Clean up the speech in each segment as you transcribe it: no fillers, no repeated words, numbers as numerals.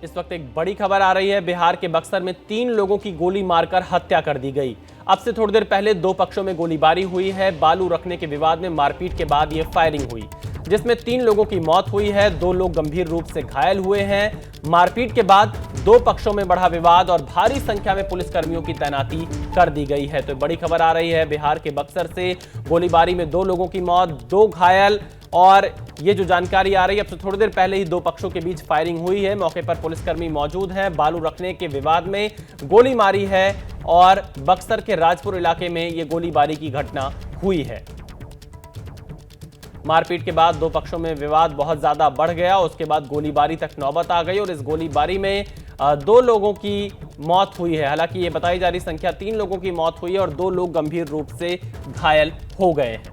इस वक्त एक बड़ी खबर आ रही है। बिहार के बक्सर में 3 लोगों की गोली मारकर हत्या कर दी गई। अब से थोड़ी देर पहले 2 पक्षों में गोलीबारी हुई है। बालू रखने के विवाद में मारपीट के बाद यह फायरिंग हुई, जिसमें 3 लोगों की मौत हुई है, 2 लोग गंभीर रूप से घायल हुए हैं। मारपीट के बाद 2 पक्षों में बढ़ा विवाद और भारी संख्या में पुलिसकर्मियों की तैनाती कर दी गई है। तो बड़ी खबर आ रही है बिहार के बक्सर से। गोलीबारी में 2 लोगों की मौत, 2 घायल। और ये जो जानकारी आ रही है, अब से थोड़ी देर पहले ही 2 पक्षों के बीच फायरिंग हुई है। मौके पर पुलिसकर्मी मौजूद हैं। बालू रखने के विवाद में गोली मारी है और बक्सर के राजपुर इलाके में ये गोलीबारी की घटना हुई है। मारपीट के बाद 2 पक्षों में विवाद बहुत ज्यादा बढ़ गया। उसके बाद गोलीबारी तक नौबत आ गई और इस गोलीबारी में 2 लोगों की मौत हुई है। हालांकि ये बताई जा रही संख्या 3 लोगों की मौत हुई है और 2 लोग गंभीर रूप से घायल हो गए हैं।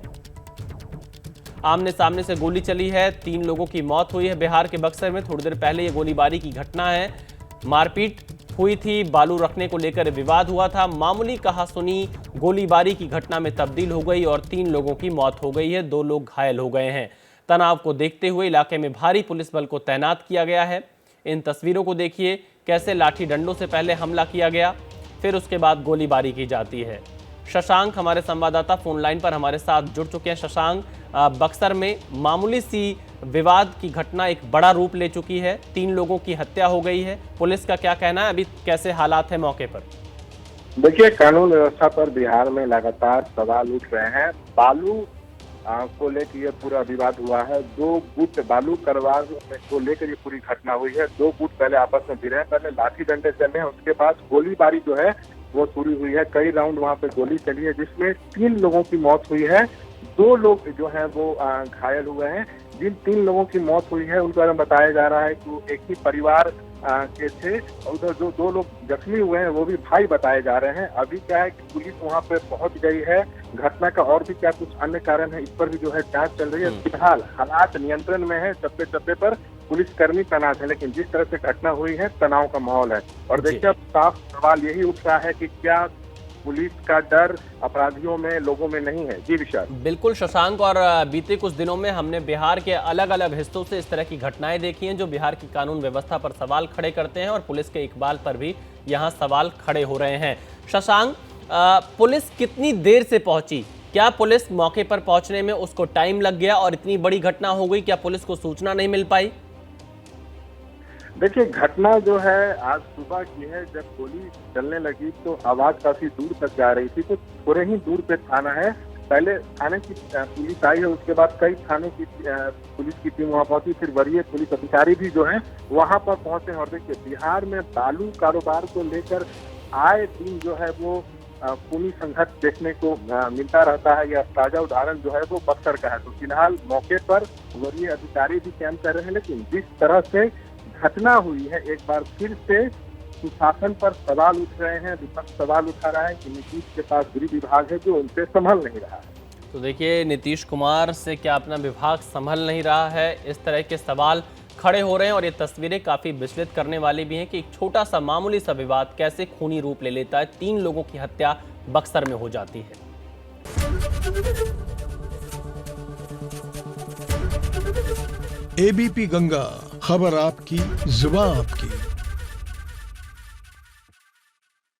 आमने सामने से गोली चली है, 3 लोगों की मौत हुई है। बिहार के बक्सर में थोड़ी देर पहले ये गोलीबारी की घटना है। मारपीट हुई थी, बालू रखने को लेकर विवाद हुआ था। मामूली कहासुनी गोलीबारी की घटना में तब्दील हो गई और 3 लोगों की मौत हो गई है, 2 लोग घायल हो गए हैं। तनाव को देखते हुए इलाके में भारी पुलिस बल को तैनात किया गया है। इन तस्वीरों को देखिए, कैसे लाठी डंडों से पहले हमला किया गया, फिर उसके बाद गोलीबारी की जाती है। शशांक हमारे संवाददाता फोन लाइन पर हमारे साथ जुड़ चुके हैं। शशांक, बक्सर में मामूली सी विवाद की घटना एक बड़ा रूप ले चुकी है, 3 लोगों की हत्या हो गई है। पुलिस का क्या कहना है, अभी कैसे हालात है मौके पर? देखिए, कानून व्यवस्था पर बिहार में लगातार सवाल उठ रहे हैं। बालू को लेकर ये पूरा विवाद हुआ है। 2 गुट बालू करवार को लेकर ये पूरी घटना हुई है। 2 गुट पहले आपस में भिड़े हैं, पहले लाठी डंडे चले हैं, उसके बाद गोलीबारी जो है वो शुरू हुई है। कई राउंड वहाँ पे गोली चली है, जिसमें 3 लोगों की मौत हुई है, 2 लोग जो है वो घायल हुए हैं। जिन 3 लोगों की मौत हुई है उनका बताया जा रहा है कि वो एक ही परिवार के थे। उधर जो 2 लोग जख्मी हुए हैं वो भी भाई बताए जा रहे हैं। अभी क्या है कि पुलिस वहां पे पहुंच गई है। घटना का और भी क्या कुछ अन्य कारण है, इस पर भी जो है जांच चल रही है। फिलहाल हालात नियंत्रण में है, चप्पे चप्पे पर पुलिसकर्मी तैनात है, लेकिन जिस तरह से घटना हुई है तनाव का माहौल है। और देखिए, अब साफ सवाल यही उठ रहा है कि क्या पुलिस का डर अपराधियों में, लोगों में नहीं है। जी विशाल। बिल्कुल शशांक, और बीते कुछ दिनों में हमने बिहार के अलग अलग हिस्सों से इस तरह की घटनाएं देखी हैं जो बिहार की कानून व्यवस्था पर सवाल खड़े करते हैं और पुलिस के इकबाल पर भी यहां सवाल खड़े हो रहे हैं। शशांक, पुलिस कितनी देर से पहुंची? क्या पुलिस मौके पर पहुंचने में उसको टाइम लग गया और इतनी बड़ी घटना हो गई, क्या पुलिस को सूचना नहीं मिल पाई? देखिए, घटना जो है आज सुबह की है। जब गोली चलने लगी तो आवाज काफी दूर तक जा रही थी, तो थोड़े ही दूर पे थाना है। पहले थाने की पुलिस आई है, उसके बाद कई थाने की पुलिस की टीम वहां पहुंची, फिर वरीय पुलिस अधिकारी भी जो है वहां पर पहुंचे। और देखिए, बिहार में बालू कारोबार को लेकर आए दिन जो है वो खूनी संघर्ष देखने को मिलता रहता है। यह ताजा उदाहरण जो है वो बक्सर का है। तो फिलहाल मौके पर वरीय अधिकारी भी कैंप कर रहे हैं, लेकिन जिस तरह से घटना हुई है, एक बार फिर से सुशासन पर सवाल उठ रहे हैं। विपक्ष सवाल उठा रहा है कि नीतीश के पास गृह विभाग है जो उनसे संभल नहीं रहा है। तो देखिए, नीतीश कुमार से क्या अपना विभाग संभल नहीं रहा है, इस तरह के सवाल खड़े हो रहे हैं। और ये तस्वीरें काफी विचलित करने वाली भी हैं कि एक छोटा सा मामूली सा विवाद कैसे खूनी रूप ले लेता है। 3 लोगों की हत्या बक्सर में हो जाती है। एबीपी गंगा, खबर आपकी, जुबान आपकी।